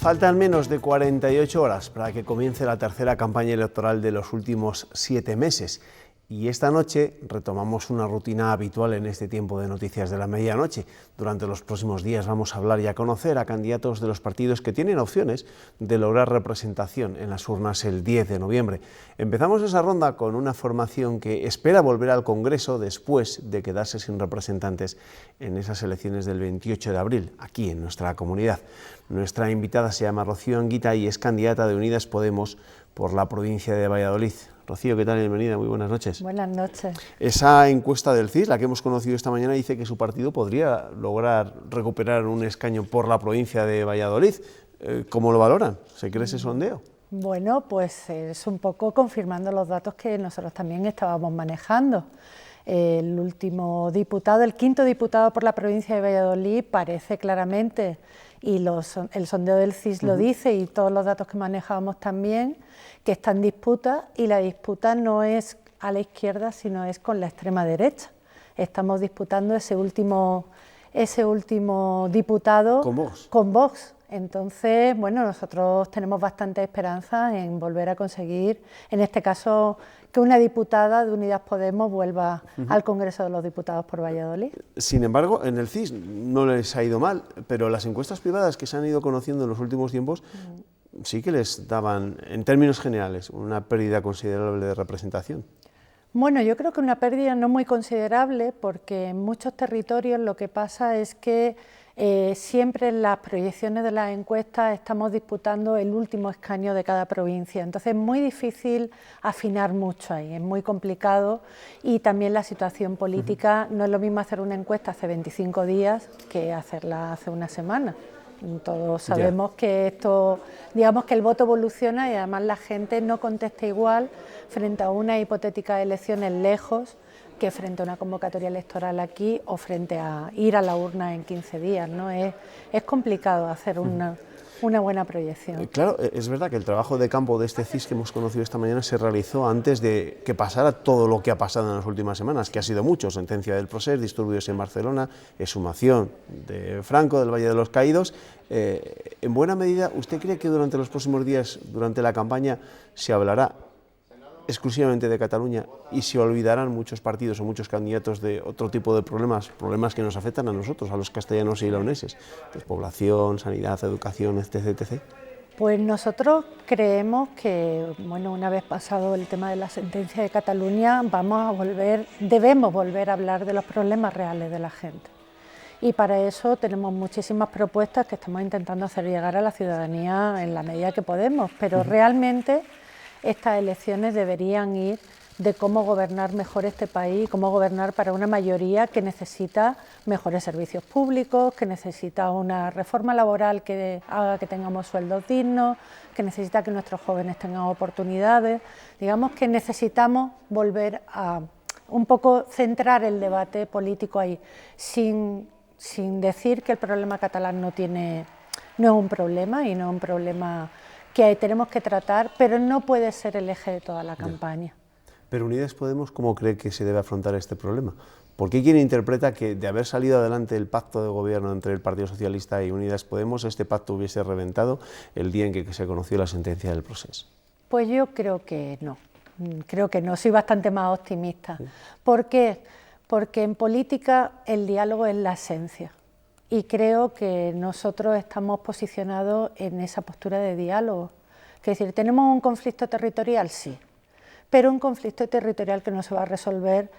Faltan menos de 48 horas para que comience la tercera campaña electoral de los últimos 7 meses. Y esta noche retomamos una rutina habitual en este tiempo de noticias de la medianoche. Durante los próximos días vamos a hablar y a conocer a candidatos de los partidos que tienen opciones de lograr representación en las urnas el 10 de noviembre. Empezamos esa ronda con una formación que espera volver al Congreso después de quedarse sin representantes en esas elecciones del 28 de abril, aquí en nuestra comunidad. Nuestra invitada se llama Rocío Anguita y es candidata de Unidas Podemos por la provincia de Valladolid. Rocío, ¿qué tal? Bienvenida, muy buenas noches. Buenas noches. Esa encuesta del CIS, la que hemos conocido esta mañana, dice que su partido podría lograr recuperar un escaño por la provincia de Valladolid. ¿Cómo lo valoran? ¿Se cree ese sondeo? Bueno, pues es un poco confirmando los datos que nosotros también estábamos manejando. El último diputado, el quinto diputado por la provincia de Valladolid, parece claramente, y el sondeo del CIS lo dice, y todos los datos que manejábamos también, que está en disputa, y la disputa no es a la izquierda, sino es con la extrema derecha. Estamos disputando ese último diputado con Vox. Entonces, bueno, nosotros tenemos bastante esperanza en volver a conseguir, en este caso, que una diputada de Unidas Podemos vuelva al Congreso de los Diputados por Valladolid. Sin embargo, en el CIS no les ha ido mal, pero las encuestas privadas que se han ido conociendo en los últimos tiempos sí que les daban, en términos generales, una pérdida considerable de representación. Bueno, yo creo que una pérdida no muy considerable, porque en muchos territorios lo que pasa es que siempre en las proyecciones de las encuestas estamos disputando el último escaño de cada provincia, entonces es muy difícil afinar mucho ahí, es muy complicado, y también la situación política, no es lo mismo hacer una encuesta hace 25 días que hacerla hace una semana. Todos sabemos que esto, digamos que el voto evoluciona y además la gente no contesta igual frente a una hipotética elecciones lejos que frente a una convocatoria electoral aquí o frente a ir a la urna en 15 días, ¿no? Es complicado hacer una buena proyección. Claro, es verdad que el trabajo de campo de este CIS que hemos conocido esta mañana se realizó antes de que pasara todo lo que ha pasado en las últimas semanas, que ha sido mucho: sentencia del Procés, disturbios en Barcelona, exhumación de Franco, del Valle de los Caídos. En buena medida, ¿usted cree que durante los próximos días, durante la campaña, se hablará exclusivamente de Cataluña y se olvidarán muchos partidos o muchos candidatos de otro tipo de problemas que nos afectan a nosotros, a los castellanos y leoneses, pues población, sanidad, educación, etc.? Pues nosotros creemos que, bueno, una vez pasado el tema de la sentencia de Cataluña, debemos volver a hablar de los problemas reales de la gente. Y para eso tenemos muchísimas propuestas que estamos intentando hacer llegar a la ciudadanía en la medida que podemos, pero realmente estas elecciones deberían ir de cómo gobernar mejor este país, cómo gobernar para una mayoría que necesita mejores servicios públicos, que necesita una reforma laboral que haga que tengamos sueldos dignos, que necesita que nuestros jóvenes tengan oportunidades. Digamos que necesitamos volver a un poco centrar el debate político ahí, sin decir que el problema catalán no es un problema y no es un problema que tenemos que tratar, pero no puede ser el eje de toda la campaña. Pero Unidas Podemos, ¿cómo cree que se debe afrontar este problema? ¿Por qué quien interpreta que de haber salido adelante el pacto de gobierno entre el Partido Socialista y Unidas Podemos, este pacto hubiese reventado el día en que se conoció la sentencia del Procés? Pues yo creo que no, soy bastante más optimista. ¿Por qué? Porque en política el diálogo es la esencia. Y creo que nosotros estamos posicionados en esa postura de diálogo. Es decir, ¿tenemos un conflicto territorial? Sí, pero un conflicto territorial que no se va a resolver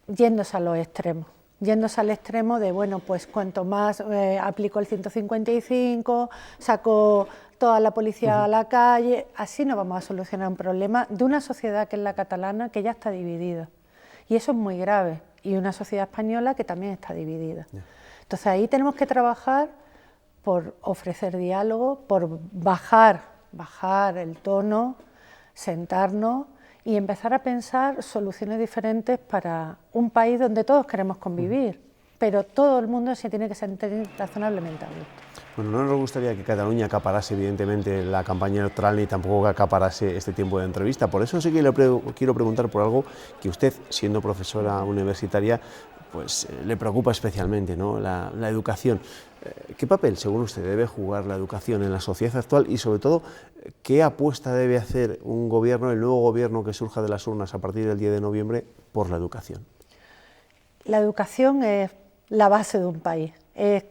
yéndose a los extremos. Yéndose al extremo de, bueno, pues cuanto más aplico el 155, saco toda la policía a la calle, así no vamos a solucionar un problema de una sociedad que es la catalana, que ya está dividida. Y eso es muy grave, y una sociedad española que también está dividida. Entonces ahí tenemos que trabajar por ofrecer diálogo, por bajar el tono, sentarnos y empezar a pensar soluciones diferentes para un país donde todos queremos convivir, pero todo el mundo se tiene que sentir razonablemente a gusto. Bueno, no nos gustaría que Cataluña acaparase evidentemente la campaña electoral ni tampoco que acaparase este tiempo de entrevista. Por eso sí que le quiero preguntar por algo que usted, siendo profesora universitaria, pues le preocupa especialmente, ¿no? La educación. ¿Qué papel, según usted, debe jugar la educación en la sociedad actual y, sobre todo, qué apuesta debe hacer un gobierno, el nuevo gobierno que surja de las urnas a partir del 10 de noviembre, por la educación? La educación es la base de un país, es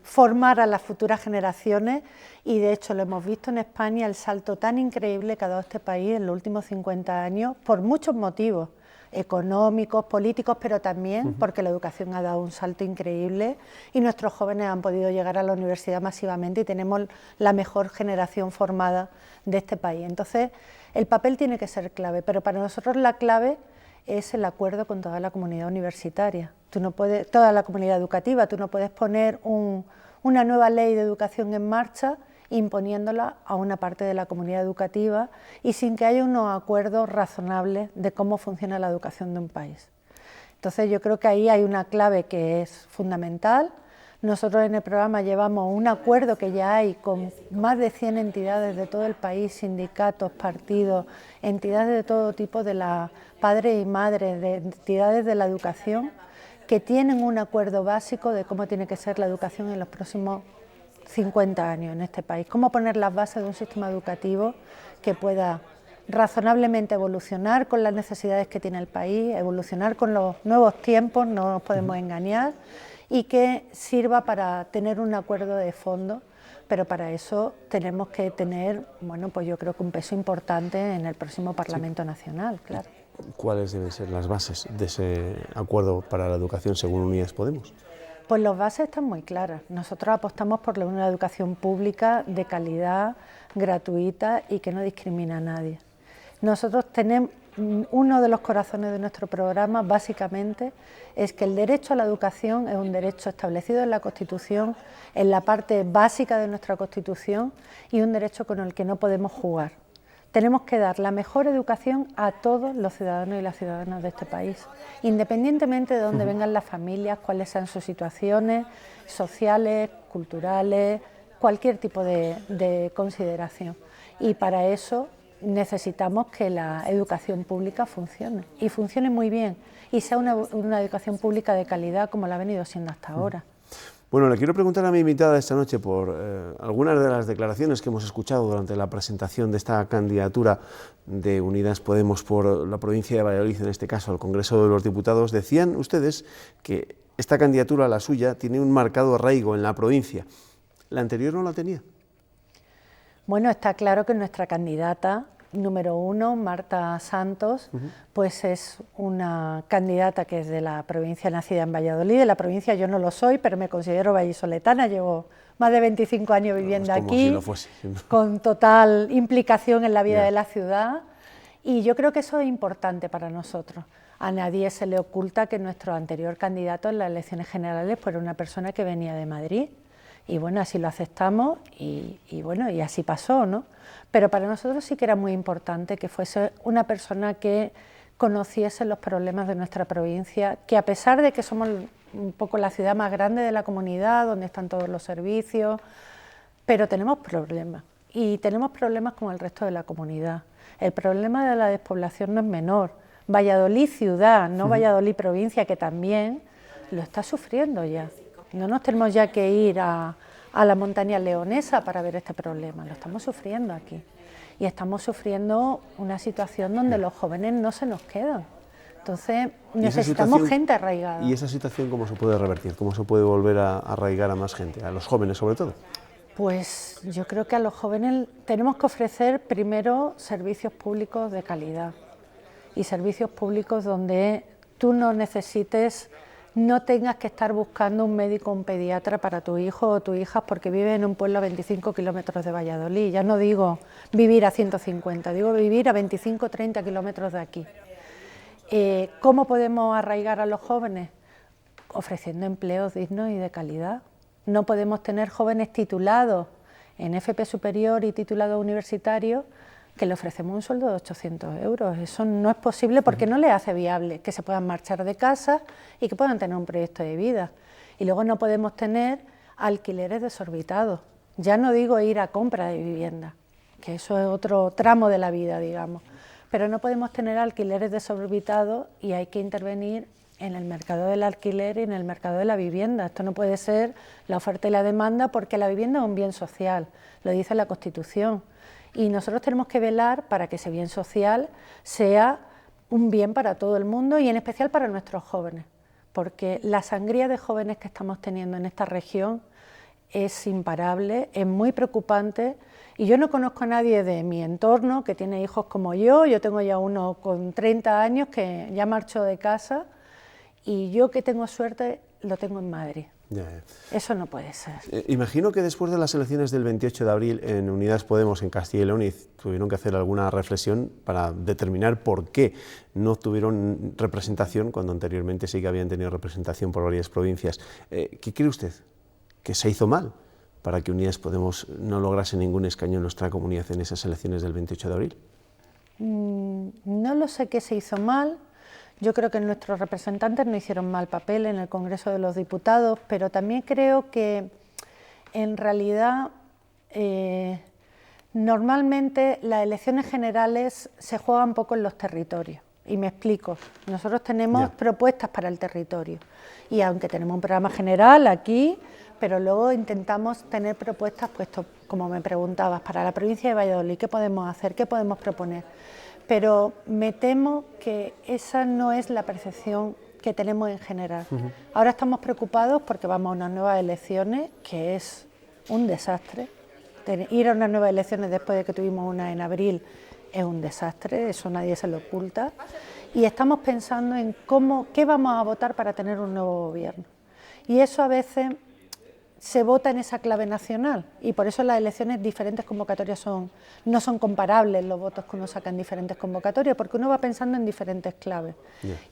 formar a las futuras generaciones y, de hecho, lo hemos visto en España, el salto tan increíble que ha dado este país en los últimos 50 años, por muchos motivos, económicos, políticos, pero también porque la educación ha dado un salto increíble y nuestros jóvenes han podido llegar a la universidad masivamente y tenemos la mejor generación formada de este país. Entonces, el papel tiene que ser clave, pero para nosotros la clave es el acuerdo con toda la comunidad universitaria. Tú no puedes, toda la comunidad educativa, tú no puedes poner una nueva ley de educación en marcha imponiéndola a una parte de la comunidad educativa y sin que haya unos acuerdos razonables de cómo funciona la educación de un país. Entonces yo creo que ahí hay una clave que es fundamental. Nosotros en el programa llevamos un acuerdo que ya hay con más de 100 entidades de todo el país, sindicatos, partidos, entidades de todo tipo, de la padres y madres, de entidades de la educación, que tienen un acuerdo básico de cómo tiene que ser la educación en los próximos 50 años en este país, cómo poner las bases de un sistema educativo que pueda razonablemente evolucionar con las necesidades que tiene el país, evolucionar con los nuevos tiempos, no nos podemos engañar, y que sirva para tener un acuerdo de fondo, pero para eso tenemos que tener, bueno, pues yo creo que un peso importante en el próximo Parlamento Nacional, claro. ¿Cuáles deben ser las bases de ese acuerdo para la educación según Unidas Podemos? Pues las bases están muy claras. Nosotros apostamos por una educación pública de calidad, gratuita y que no discrimina a nadie. Nosotros tenemos, uno de los corazones de nuestro programa básicamente es que el derecho a la educación es un derecho establecido en la Constitución, en la parte básica de nuestra Constitución, y un derecho con el que no podemos jugar. Tenemos que dar la mejor educación a todos los ciudadanos y las ciudadanas de este país, independientemente de dónde vengan las familias, cuáles sean sus situaciones sociales, culturales, cualquier tipo de consideración. Y para eso necesitamos que la educación pública funcione, y funcione muy bien, y sea una educación pública de calidad como la ha venido siendo hasta ahora. Bueno, le quiero preguntar a mi invitada esta noche por algunas de las declaraciones que hemos escuchado durante la presentación de esta candidatura de Unidas Podemos por la provincia de Valladolid, en este caso al Congreso de los Diputados. Decían ustedes que esta candidatura, la suya, tiene un marcado arraigo en la provincia. ¿La anterior no la tenía? Bueno, está claro que nuestra candidata número 1, Marta Santos, pues es una candidata que es de la provincia, nacida en Valladolid. De la provincia yo no lo soy, pero me considero vallisoletana, llevo más de 25 años viviendo aquí, si lo fuese. Con total implicación en la vida de la ciudad, y yo creo que eso es importante para nosotros. A nadie se le oculta que nuestro anterior candidato en las elecciones generales fue una persona que venía de Madrid, y bueno, así lo aceptamos y bueno, y así pasó, ¿no? Pero para nosotros sí que era muy importante que fuese una persona que conociese los problemas de nuestra provincia, que a pesar de que somos un poco la ciudad más grande de la comunidad, donde están todos los servicios, pero tenemos problemas, y tenemos problemas como el resto de la comunidad. El problema de la despoblación no es menor. Valladolid ciudad, no Valladolid provincia, que también lo está sufriendo ya. No nos tenemos ya que ir a la montaña leonesa para ver este problema, lo estamos sufriendo aquí. Y estamos sufriendo una situación donde los jóvenes no se nos quedan. Entonces necesitamos gente arraigada. ¿Y esa situación cómo se puede revertir? ¿Cómo se puede volver a arraigar a más gente, a los jóvenes sobre todo? Pues yo creo que a los jóvenes tenemos que ofrecer primero servicios públicos de calidad, y servicios públicos donde tú no necesites, no tengas que estar buscando un médico o un pediatra para tu hijo o tu hija porque vive en un pueblo a 25 kilómetros de Valladolid. Ya no digo vivir a 150, digo vivir a 25 o 30 kilómetros de aquí. ¿Cómo podemos arraigar a los jóvenes? Ofreciendo empleos dignos y de calidad. No podemos tener jóvenes titulados en FP superior y titulados universitarios que le ofrecemos un sueldo de 800 euros. Eso no es posible porque no le hace viable que se puedan marchar de casa y que puedan tener un proyecto de vida. Y luego no podemos tener alquileres desorbitados. Ya no digo ir a compra de vivienda, que eso es otro tramo de la vida, digamos. Pero no podemos tener alquileres desorbitados y hay que intervenir en el mercado del alquiler y en el mercado de la vivienda. Esto no puede ser la oferta y la demanda, porque la vivienda es un bien social, lo dice la Constitución, y nosotros tenemos que velar para que ese bien social sea un bien para todo el mundo y en especial para nuestros jóvenes, porque la sangría de jóvenes que estamos teniendo en esta región es imparable, es muy preocupante, y yo no conozco a nadie de mi entorno que tiene hijos como yo tengo ya uno con 30 años que ya marchó de casa, y yo que tengo suerte lo tengo en Madrid. Eso no puede ser. Imagino que después de las elecciones del 28 de abril en Unidas Podemos en Castilla y León tuvieron que hacer alguna reflexión para determinar por qué no tuvieron representación cuando anteriormente sí que habían tenido representación por varias provincias. ¿Qué cree usted que se hizo mal para que Unidas Podemos no lograse ningún escaño en nuestra comunidad en esas elecciones del 28 de abril? No lo sé qué se hizo mal. Yo creo que nuestros representantes no hicieron mal papel en el Congreso de los Diputados, pero también creo que en realidad normalmente las elecciones generales se juegan poco en los territorios. Y me explico, nosotros tenemos propuestas para el territorio, y aunque tenemos un programa general aquí, pero luego intentamos tener propuestas, puesto, como me preguntabas, para la provincia de Valladolid, ¿qué podemos hacer? ¿Qué podemos proponer? Pero me temo que esa no es la percepción que tenemos en general. Ahora estamos preocupados porque vamos a unas nuevas elecciones, que es un desastre. Ir a unas nuevas elecciones después de que tuvimos una en abril es un desastre, eso nadie se lo oculta. Y estamos pensando en qué vamos a votar para tener un nuevo gobierno. Y eso a veces se vota en esa clave nacional, y por eso las elecciones diferentes convocatorias no son comparables los votos que uno saca en diferentes convocatorias, porque uno va pensando en diferentes claves.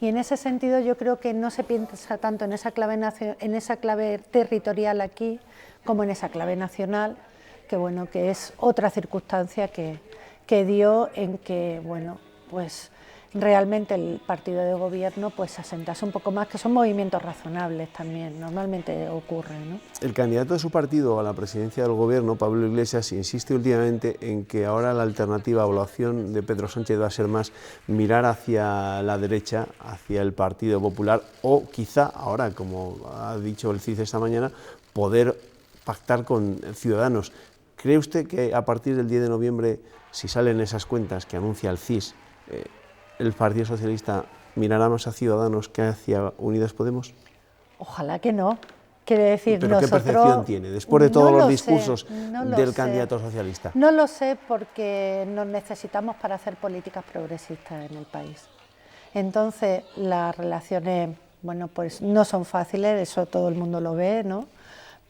Y en ese sentido yo creo que no se piensa tanto en esa clave territorial aquí como en esa clave nacional, que bueno, que es otra circunstancia que dio en que bueno, pues realmente el partido de gobierno pues se asentase un poco más, que son movimientos razonables también, normalmente ocurre, ¿no? El candidato de su partido a la presidencia del gobierno, Pablo Iglesias, insiste últimamente en que ahora la alternativa o la opción de Pedro Sánchez va a ser más mirar hacia la derecha, hacia el Partido Popular, o quizá ahora, como ha dicho el CIS esta mañana, poder pactar con Ciudadanos. ¿Cree usted que a partir del 10 de noviembre, si salen esas cuentas que anuncia el CIS, el Partido Socialista mirará más a Ciudadanos que hacia Unidas Podemos? Ojalá que no. Quiere decir, ¿pero qué percepción tiene después de todos los discursos del candidato socialista? No lo sé, porque nos necesitamos para hacer políticas progresistas en el país. Entonces, las relaciones, bueno, pues no son fáciles, eso todo el mundo lo ve, ¿no?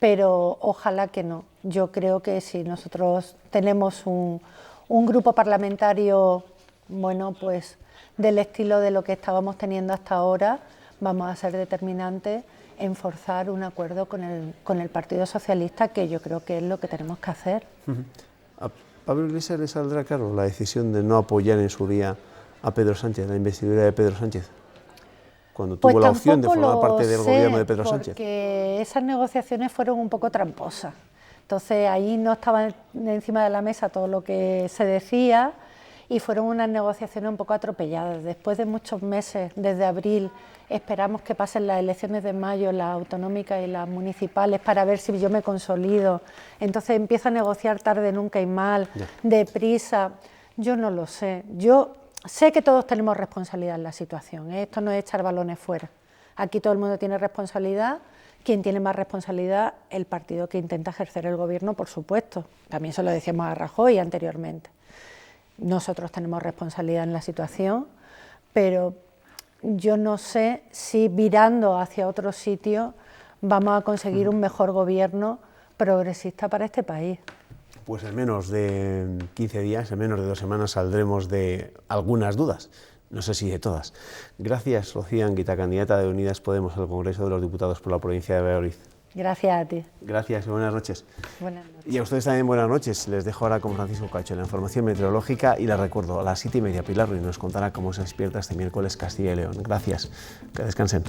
Pero ojalá que no. Yo creo que si nosotros tenemos un grupo parlamentario, bueno, pues del estilo de lo que estábamos teniendo hasta ahora, vamos a ser determinantes en forzar un acuerdo con el Partido Socialista, que yo creo que es lo que tenemos que hacer. ¿A Pablo Iglesias le saldrá caro la decisión de no apoyar en su día a Pedro Sánchez, la investidura de Pedro Sánchez, cuando tuvo la opción de formar parte del gobierno de Pedro Sánchez? Porque esas negociaciones fueron un poco tramposas. Entonces ahí no estaba encima de la mesa todo lo que se decía, y fueron unas negociaciones un poco atropelladas. Después de muchos meses, desde abril, esperamos que pasen las elecciones de mayo, las autonómicas y las municipales, para ver si yo me consolido. Entonces empiezo a negociar tarde, nunca y mal, deprisa. Yo no lo sé. Yo sé que todos tenemos responsabilidad en la situación, ¿eh? Esto no es echar balones fuera. Aquí todo el mundo tiene responsabilidad. Quien tiene más responsabilidad, el partido que intenta ejercer el gobierno, por supuesto. También se lo decíamos a Rajoy anteriormente. Nosotros tenemos responsabilidad en la situación, pero yo no sé si virando hacia otro sitio vamos a conseguir un mejor gobierno progresista para este país. Pues en menos de 15 días, en menos de 2 semanas, saldremos de algunas dudas, no sé si de todas. Gracias, Rocío Anguita, candidata de Unidas Podemos al Congreso de los Diputados por la provincia de Valladolid. Gracias a ti. Gracias y buenas noches. Buenas noches. Y a ustedes también buenas noches. Les dejo ahora con Francisco Cacho la información meteorológica, y les recuerdo, a las 7:30 Pilar Ruiz nos contará cómo se despierta este miércoles Castilla y León. Gracias, que descansen.